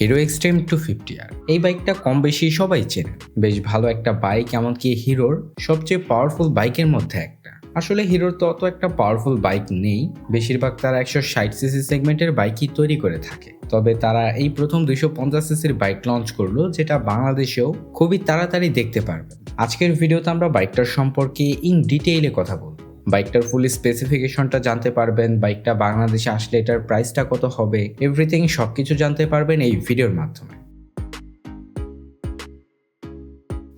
Hero extreme 250R এই বাইকটা কম বেশি সবাই চেনে। বেশ ভালো একটা বাইক, এমনকি হিরোর সবচেয়ে পাওয়ারফুল বাইকের মধ্যে একটা। আসলে হিরোর তো অত একটা পাওয়ারফুল বাইক নেই, বেশিরভাগ তারা 160cc সেগমেন্টের বাইকই তৈরি করে থাকে। তবে তারা এই প্রথম 250cc বাইক লঞ্চ করলো, যেটা বাংলাদেশেও খুবই তাড়াতাড়ি দেখতে পারবেন। আজকের ভিডিওতে আমরা বাইকটার সম্পর্কে ইন ডিটেইলে কথা বলবো। বাইকটার ফুল স্পেসিফিকেশনটা জানতে পারবেন, বাইকটা বাংলাদেশে আসলে এটার প্রাইসটা কত হবে, এভরিথিং সবকিছু জানতে পারবেন এই ভিডিওর মাধ্যমে।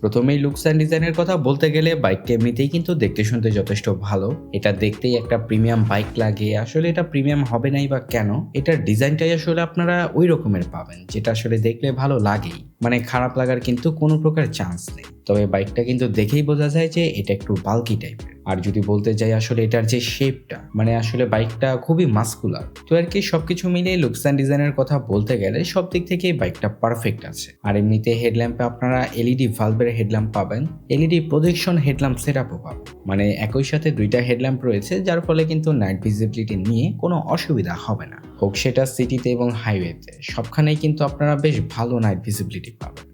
প্রথমেই লুকস অ্যান্ড ডিজাইনের কথা বলতে গেলে বাইকটা এমনিতেই কিন্তু দেখতে শুনতে যথেষ্ট ভালো। এটা দেখতেই একটা প্রিমিয়াম বাইক লাগে। আসলে এটা প্রিমিয়াম হবে নাই বা কেন, এটার ডিজাইনটাই আসলে আপনারা ওই রকমের পাবেন, যেটা আসলে দেখলে ভালো লাগেই, মানে খারাপ লাগার কিন্তু কোনো প্রকার চান্স নেই। তবে বাইকটা কিন্তু দেখেই বোঝা যায় যে এটা একটু বাল্কি টাইপের। আর যদি বলতে যাই আসলে এটার যে শেপটা, মানে আসলে বাইকটা খুবই মাস্কুলার। তো আর কি সবকিছু মিলিয়ে লুকস অ্যান্ড ডিজাইনের কথা বলতে গেলে সব দিক থেকে বাইকটা পারফেক্ট আছে। আর এমনিতে হেডল্যাম্পে আপনারা এলইডি ভালভের হেডল্যাম্প পাবেন, এলইডি প্রজেকশন হেডল্যাম্প সেটআপও পাবেন। মানে একই সাথে দুইটা হেডল্যাম্প রয়েছে, যার ফলে কিন্তু নাইট ভিজিবিলিটি নিয়ে কোনো অসুবিধা হবে না। হোক সেটা সিটিতে এবং হাইওয়েতে, সবখানেই কিন্তু আপনারা বেশ ভালো নাইট ভিজিবিলিটি পাবেন।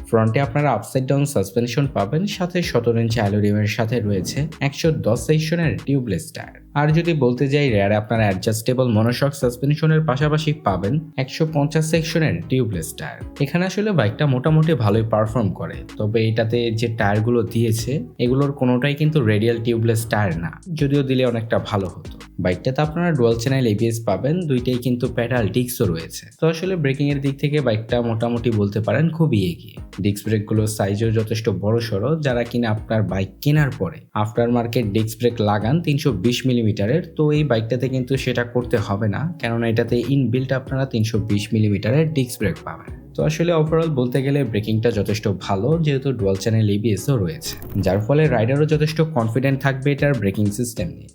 ফ্রন্টে আপনারা আপসাইড ডাউন সাসপেনশন পাবেন, সাথে 17 ইঞ্চি অ্যালুমিনিয়ামের সাথে রয়েছে 110 সেকশনের টিউবলেস টায়ার। আর যদি বলতে যাই রেয়ারে আপনারা অ্যাডজাস্টেবল মনোশক সাসপেনশনের পাশাপাশি পাবেন 150 সেকশনের টিউবলেস টায়ার। এখানে আসলে বাইকটা মোটামুটি ভালোই পারফর্ম করে। তবে এটাতে যে টায়ারগুলো দিয়েছে এগুলোর কোনোটাই কিন্তু রেডিয়াল টিউবলেস টায়ার না, যদিও দিলে অনেকটা ভালো হতো। বাইকটাতে আপনারা ডুয়াল চ্যানেল এবিএস পাবেন, দুইটাই কিন্তু প্যাডাল ডিস্কও রয়েছে। তো আসলে ব্রেকিং এর দিক থেকে বাইকটা মোটামুটি বলতে পারেন খুবই এগিয়ে। ডিস্ক ব্রেকগুলোর সাইজও যথেষ্ট বড় সড়ো। যারা কিনা আপনার বাইক কেনার পরে আফটার মার্কেট ডিস্ক ব্রেক লাগান 320 মিলিমিটারের, তো এই বাইকটাতে কিন্তু সেটা করতে হবে না, কেননা এটাতে ইনবিল্ট আপনারা 320 মিলিমিটারের ডিস্ক ব্রেক পাবেন। তো আসলে ওভারঅল বলতে গেলে ব্রেকিংটা যথেষ্ট ভালো, যেহেতু ডুয়াল চ্যানেল এবিএসও রয়েছে, যার ফলে রাইডারও যথেষ্ট কনফিডেন্ট থাকবে এটার ব্রেকিং সিস্টেম নিয়ে।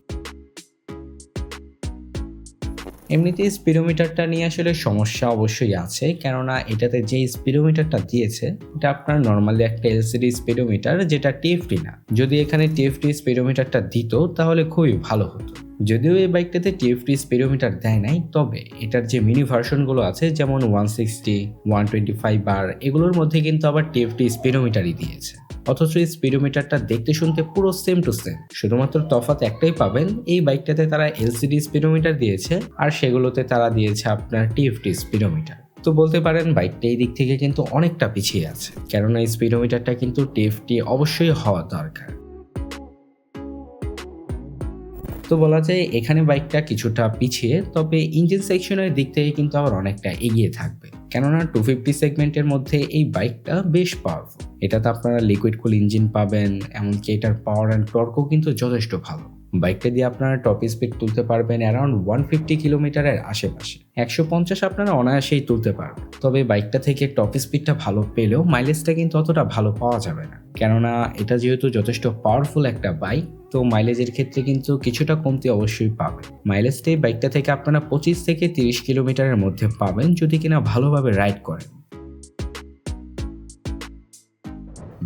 এমনিতেই স্পিডোমিটারটা নিয়ে আসলে সমস্যা অবশ্যই আছে, কেননা এটাতে যে স্পিডোমিটারটা দিয়েছে এটা আপনার নর্মালি একটা এলসিডি স্পিডোমিটার, যেটা টিএফটি না। যদি এখানে টিএফটি স্পিডোমিটারটা দিত তাহলে খুবই ভালো হতো। যদিও এই বাইকটাতে টিএফটি স্পিডোমিটার দেয় নাই, তবে এটার যে মিনি ভার্সনগুলো আছে যেমন 160, 125R, এগুলোর মধ্যে কিন্তু আবার টিএফটি স্পিডোমিটারই দিয়েছে। অথচ এই স্পিডোমিটারটা দেখতে শুনতে পুরো সেম টু সেম, শুধুমাত্র তফাৎ একটাই পাবেন, এই বাইকটাতে তারা এলসিডি স্পিডোমিটার দিয়েছে আর সেগুলোতে তারা দিয়েছে আপনার টিএফটি স্পিডোমিটার। তো বলতে পারেন বাইকটা এই দিক থেকে কিন্তু অনেকটা পিছিয়ে আছে, কেননা এই স্পিডোমিটারটা কিন্তু টিএফটি অবশ্যই হওয়া দরকার। তো বলা যায় এখানে বাইকটা কিছুটা পিছিয়ে, তবে ইঞ্জিন সেকশনের দিক থেকে কিন্তু আবার অনেকটা এগিয়ে থাকবে, কেননা 250 সেগমেন্টের মধ্যে এই বাইকটা বেশ পাওয়ারফুল। এটাতে আপনারা লিকুইড কুল ইঞ্জিন পাবেন, এমনকি এটার পাওয়ার অ্যান্ড টর্কও কিন্তু যথেষ্ট ভালো। বাইকটা দিয়ে আপনারা টপ স্পিড তুলতে পারবেন অ্যারাউন্ড 150 কিলোমিটারের আশেপাশে। 150 আপনারা অনায়াসেই তুলতে পারবেন। তবে বাইকটা থেকে টপ স্পিডটা ভালো পেলেও মাইলেজটা কিন্তু অতটা ভালো পাওয়া যাবে না, কেননা এটা যেহেতু যথেষ্ট পাওয়ারফুল একটা বাইক, তো মাইলেজের ক্ষেত্রে কিন্তু কিছুটা কমতি অবশ্যই পাবেন। মাইলেজটা এই বাইকটা থেকে আপনারা 25 থেকে 30 কিলোমিটারের মধ্যে পাবেন, যদি কিনা ভালোভাবে রাইড করেন।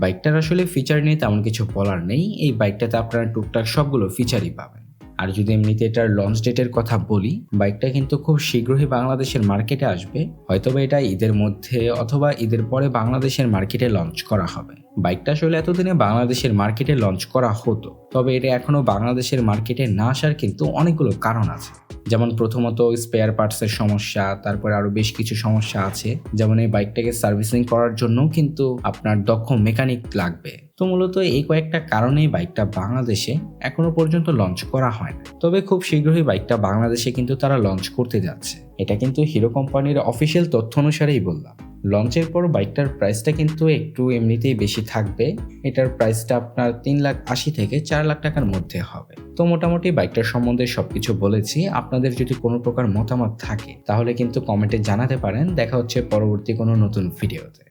বাইকটার আসলে ফিচার নিয়ে তেমন কিছু বলার নেই, এই বাইকটাতে আপনারা টুকটাক সবগুলো ফিচারই পাবেন। আর যদি এমনিতে এটার লঞ্চ ডেটের কথা বলি, বাইকটা কিন্তু খুব শীঘ্রই বাংলাদেশের মার্কেটে আসবে। হয়তোবা এটা ঈদের মধ্যে অথবা ঈদের পরে বাংলাদেশের মার্কেটে লঞ্চ করা হবে। বাইকটা আসলে এতদিনে বাংলাদেশের মার্কেটে লঞ্চ করা হতো, তবে এটা এখনো বাংলাদেশের মার্কেটে না আসার কিন্তু অনেকগুলো কারণ আছে। যেমন প্রথমত স্পেয়ার পার্টসের সমস্যা, তারপরে আরো বেশ কিছু সমস্যা আছে। যেমন এই বাইকটাকে সার্ভিসিং করার জন্য কিন্তু আপনার দক্ষ মেকানিক লাগবে। তো মূলত এই কয়েকটা কারণেই বাইকটা বাংলাদেশে এখনো পর্যন্ত লঞ্চ করা হয় না। তবে খুব শীঘ্রই বাইকটা বাংলাদেশে কিন্তু তারা লঞ্চ করতে যাচ্ছে। এটা কিন্তু হিরো কোম্পানির অফিসিয়াল তথ্য অনুসারেই বললাম। লঞ্চের পর বাইকটার প্রাইসটা কিন্তু একটু এমনিতেই বেশি থাকবে। এটার প্রাইসটা আপনার 3,80,000 থেকে 4,00,000 টাকার মধ্যে হবে। তো মোটামুটি বাইকটার সম্বন্ধে সবকিছু বলেছি। আপনাদের যদি কোনো প্রকার মতামত থাকে তাহলে কিন্তু কমেন্টে জানাতে পারেন। দেখা হচ্ছে পরবর্তী কোনো নতুন ভিডিওতে।